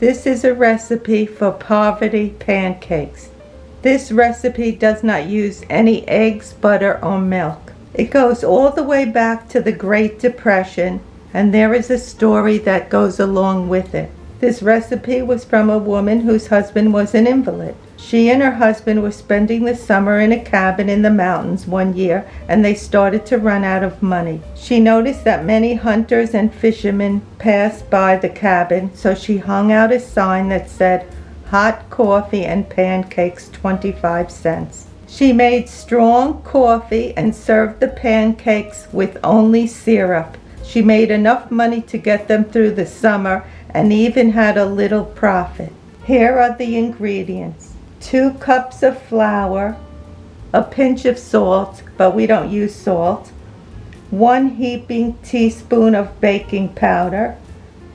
This is a recipe for poverty pancakes. This recipe does not use any eggs, butter, or milk. It goes all the way back to the Great Depression, and there is a story that goes along with it. This recipe was from a woman whose husband was an invalid. She and her husband were spending the summer in a cabin in the mountains one year, and they started to run out of money. She noticed that many hunters and fishermen passed by the cabin, so she hung out a sign that said, "Hot coffee and pancakes 25 cents." She made strong coffee and served the pancakes with only syrup. She made enough money to get them through the summer and even had a little profit. Here are the ingredients. 2 cups of flour, a pinch of salt, but we don't use salt, 1 heaping teaspoon of baking powder,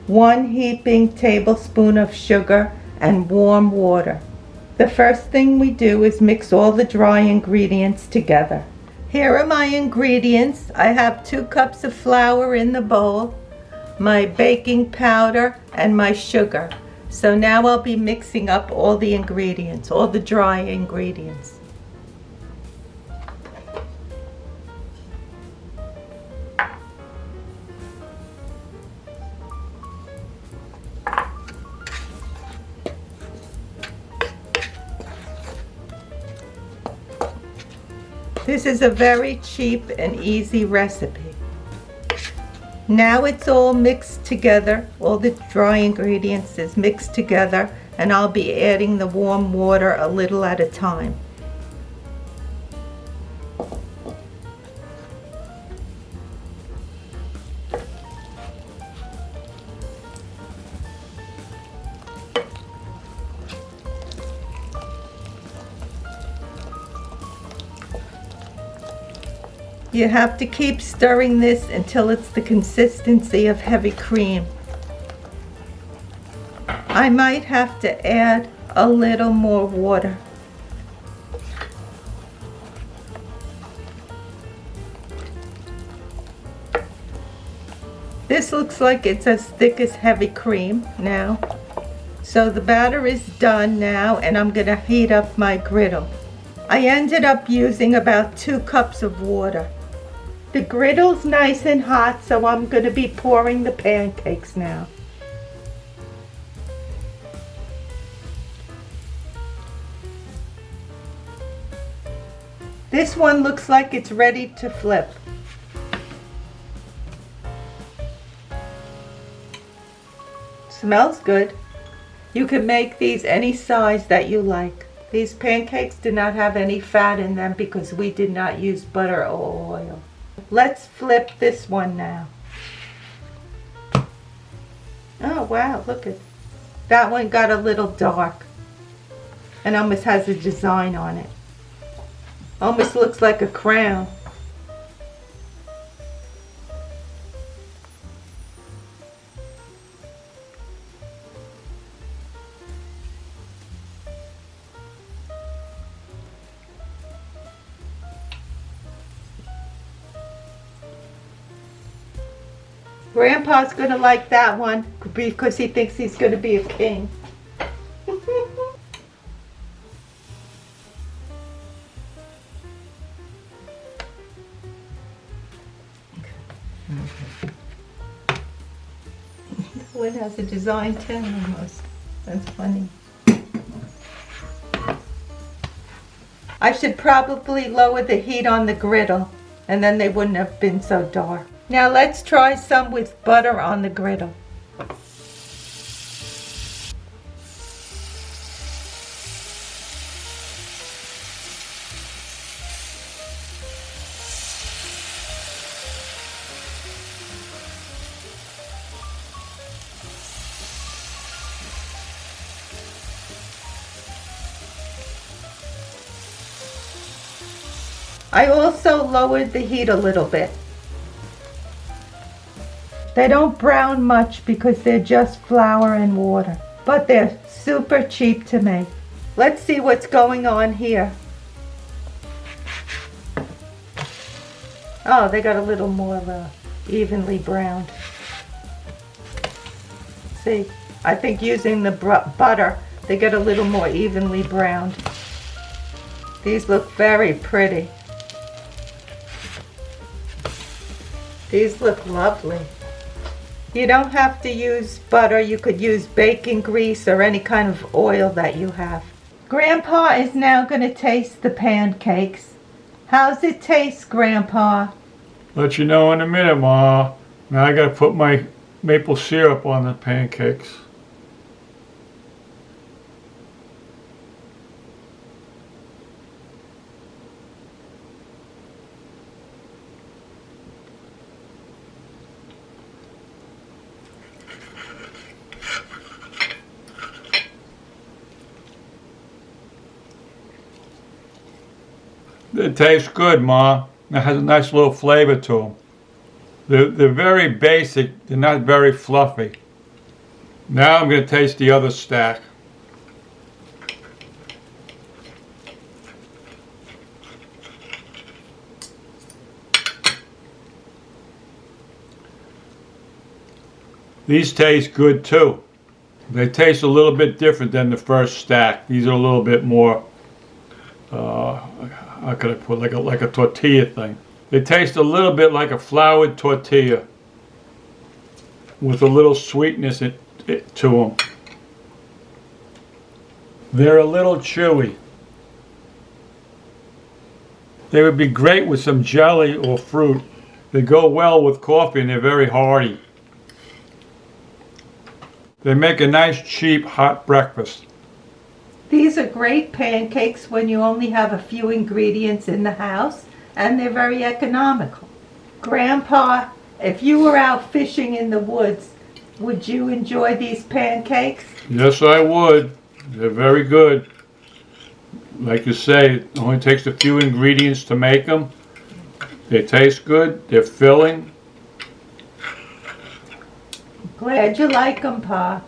1 heaping tablespoon of sugar, and warm water. The first thing we do is mix all the dry ingredients together. Here are my ingredients. I have 2 cups of flour in the bowl, my baking powder, and my sugar. So now I'll be mixing up all the ingredients, all the dry ingredients. This is a very cheap and easy recipe. Now it's all mixed together, all the dry ingredients is mixed together, and I'll be adding the warm water a little at a time. You have to keep stirring this until it's the consistency of heavy cream. I might have to add a little more water. This looks like it's as thick as heavy cream now. So the batter is done now, and I'm going to heat up my griddle. I ended up using about 2 cups of water. The griddle's nice and hot, so I'm going to be pouring the pancakes now. This one looks like it's ready to flip. Smells good. You can make these any size that you like. These pancakes do not have any fat in them because we did not use butter or oil. Let's flip this one now. Oh wow, look at that one, got a little dark and almost has a design on it. Almost looks like a crown. Grandpa's going to like that one because he thinks he's going to be a king. One has a design too almost. That's funny. I should probably lower the heat on the griddle, and then they wouldn't have been so dark. Now let's try some with butter on the griddle. I also lowered the heat a little bit. They don't brown much because they're just flour and water, but they're super cheap to make. Let's see what's going on here. Oh, they got a little more evenly browned. See, I think using the butter, they get a little more evenly browned. These look very pretty. These look lovely. You don't have to use butter. You could use bacon grease or any kind of oil that you have. Grandpa is now going to taste the pancakes. How's it taste, Grandpa? Let you know in a minute, Ma. Now I gotta put my maple syrup on the pancakes. It tastes good, Ma. It has a nice little flavor to them. They're very basic. They're not very fluffy. Now I'm going to taste the other stack. These taste good too. They taste a little bit different than the first stack. These are a little bit more how could I put like a tortilla thing. They taste a little bit like a floured tortilla with a little sweetness to them. They're a little chewy. They would be great with some jelly or fruit. They go well with coffee and they're very hearty. They make a nice cheap hot breakfast. These are great pancakes when you only have a few ingredients in the house, and they're very economical. Grandpa, if you were out fishing in the woods, would you enjoy these pancakes? Yes, I would. They're very good. Like you say, it only takes a few ingredients to make them. They taste good. They're filling. Glad you like them, Pa.